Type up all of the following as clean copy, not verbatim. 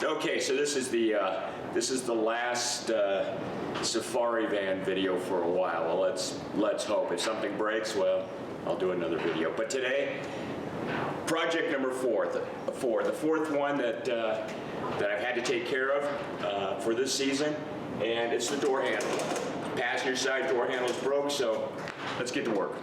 Okay, so this is the last safari van video for a while. Well, let's hope. If something breaks, well, I'll do another video. But today, project number four, the fourth one that I've had to take care of for this season, and it's the door handle. Passenger side door handle is broke, so let's get to work.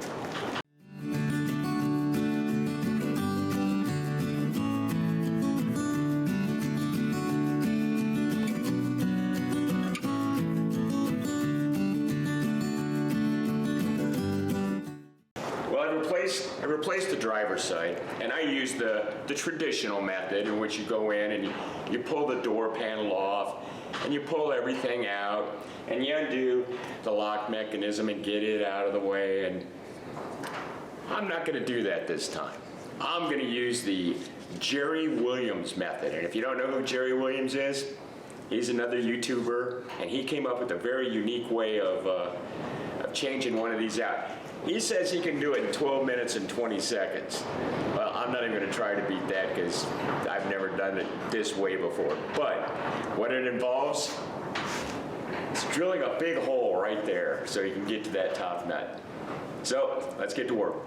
I replaced the driver's side, and I use the traditional method in which you go in and you pull the door panel off, and you pull everything out, and you undo the lock mechanism and get it out of the way. And I'm not going to do that this time. I'm going to use the Jerry Williams method. And if you don't know who Jerry Williams is, he's another YouTuber, and he came up with a very unique way of changing one of these out. He says he can do it in 12 minutes and 20 seconds. Well, I'm not even going to try to beat that because I've never done it this way before. But what it involves is drilling a big hole right there so you can get to that top nut. So let's get to work.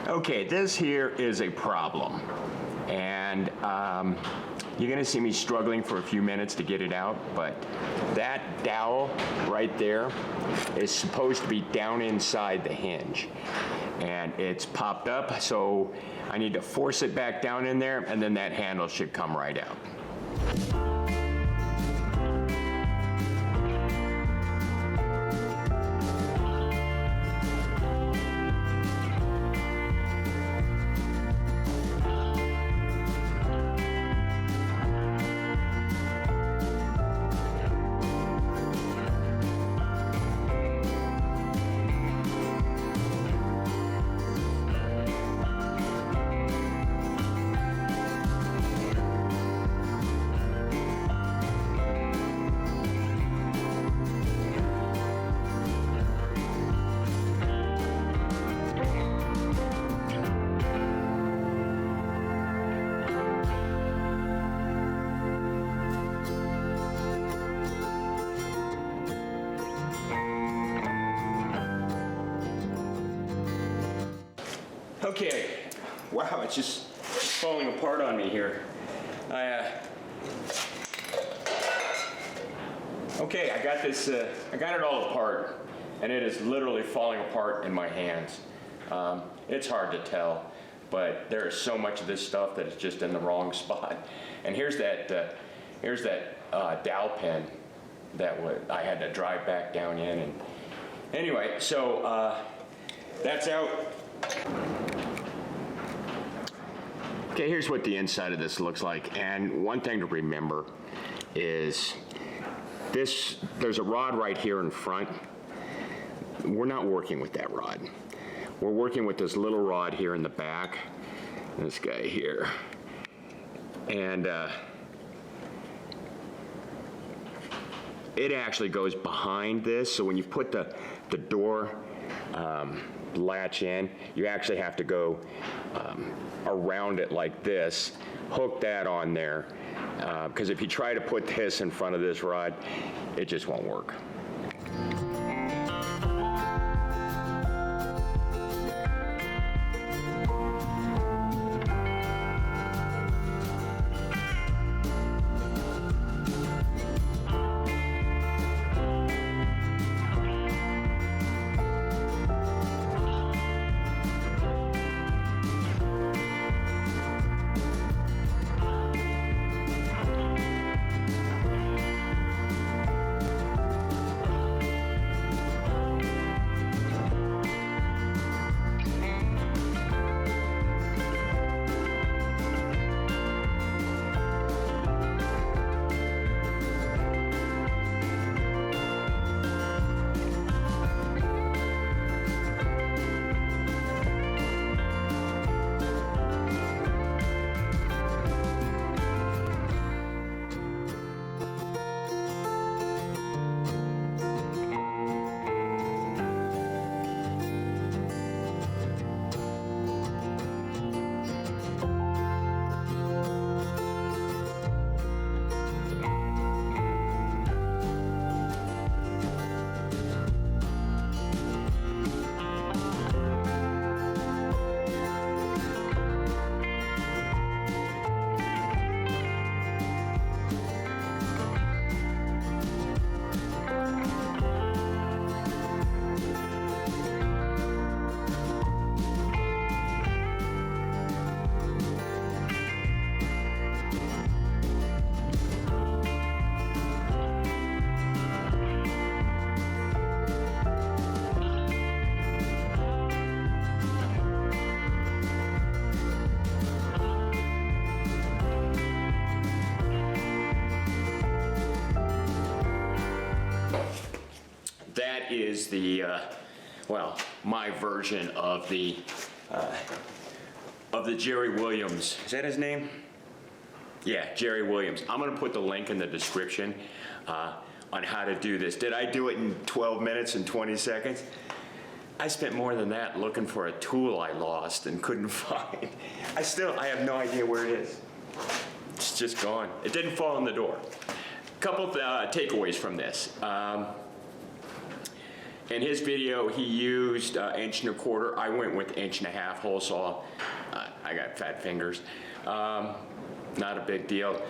Okay, this here is a problem, and you're gonna see me struggling for a few minutes to get it out, but that dowel right there is supposed to be down inside the hinge, and it's popped up, so I need to force it back down in there, and then that handle should come right out. Okay, wow, it's just falling apart on me here. Okay, I got this, I got it all apart, and it is literally falling apart in my hands. It's hard to tell, but there is so much of this stuff that is just in the wrong spot. And here's that dowel pin that I had to drive back down in. And anyway, so that's out. Okay, here's what the inside of this looks like, and one thing to remember is there's a rod right here in front. We're not working with that rod. We're working with this little rod here in the back, this guy here. And it actually goes behind this, so when you put the door latch in, you actually have to go around it like this, hook that on there, because if you try to put this in front of this rod, it just won't work. That is the, well, my version of the Jerry Williams. Is that his name? Yeah, Jerry Williams. I'm gonna put the link in the description on how to do this. Did I do it in 12 minutes and 20 seconds? I spent more than that looking for a tool I lost and couldn't find. I have no idea where it is. It's just gone. It didn't fall in the door. Couple takeaways from this. In his video, he used 1.25 inch. I went with 1.5 inch hole saw. I got fat fingers. Not a big deal.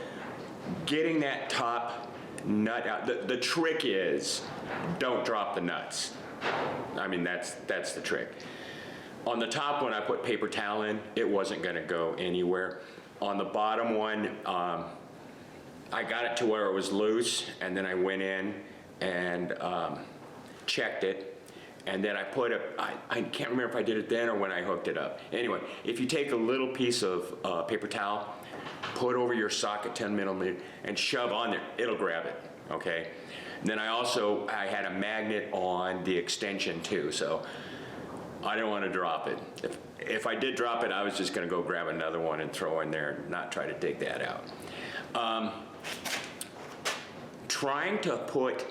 Getting that top nut out. The trick is, don't drop the nuts. I mean, that's the trick. On the top one, I put paper towel in. It wasn't gonna go anywhere. On the bottom one, I got it to where it was loose, and then I went in and checked it, and then I put I can't remember if I did it then or when I hooked it up. Anyway, if you take a little piece of paper towel, put over your socket 10mm and shove on there, it'll grab it, okay? And then I had a magnet on the extension too, so I didn't want to drop it. If I did drop it, I was just gonna go grab another one and throw in there and not try to dig that out. Trying to put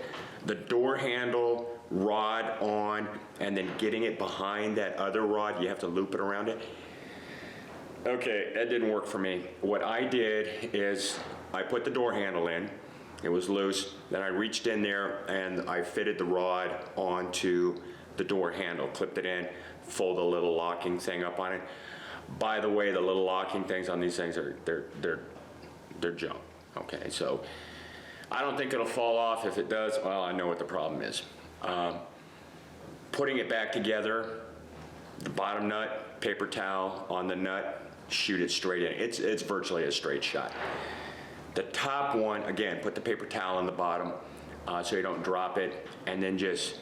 the door handle rod on and then getting it behind that other rod, you have to loop it around it. Okay, that didn't work for me. What I did is I put the door handle in, it was loose, then I reached in there and I fitted the rod onto the door handle, clipped it in, fold a little locking thing up on it. By the way, the little locking things on these things they're junk. Okay, so I don't think it'll fall off. If it does, well, I know what the problem is. Putting it back together, the bottom nut, paper towel on the nut, shoot it straight in. It's virtually a straight shot. The top one, again, put the paper towel on the bottom so you don't drop it, and then just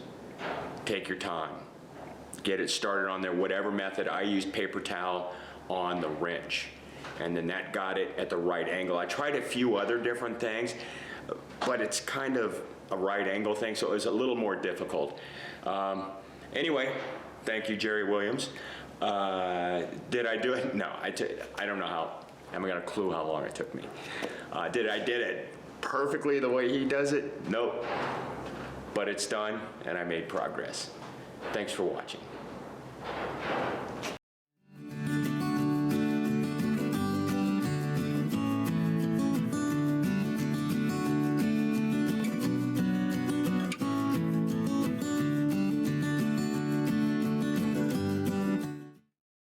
take your time. Get it started on there, whatever method. I used paper towel on the wrench, and then that got it at the right angle. I tried a few other different things, but it's kind of a right angle thing, so it was a little more difficult. Anyway, thank you, Jerry Williams. Did I do it? No, I don't know how. I haven't got a clue how long it took me. I did it perfectly the way he does it? Nope. But it's done, and I made progress. Thanks for watching.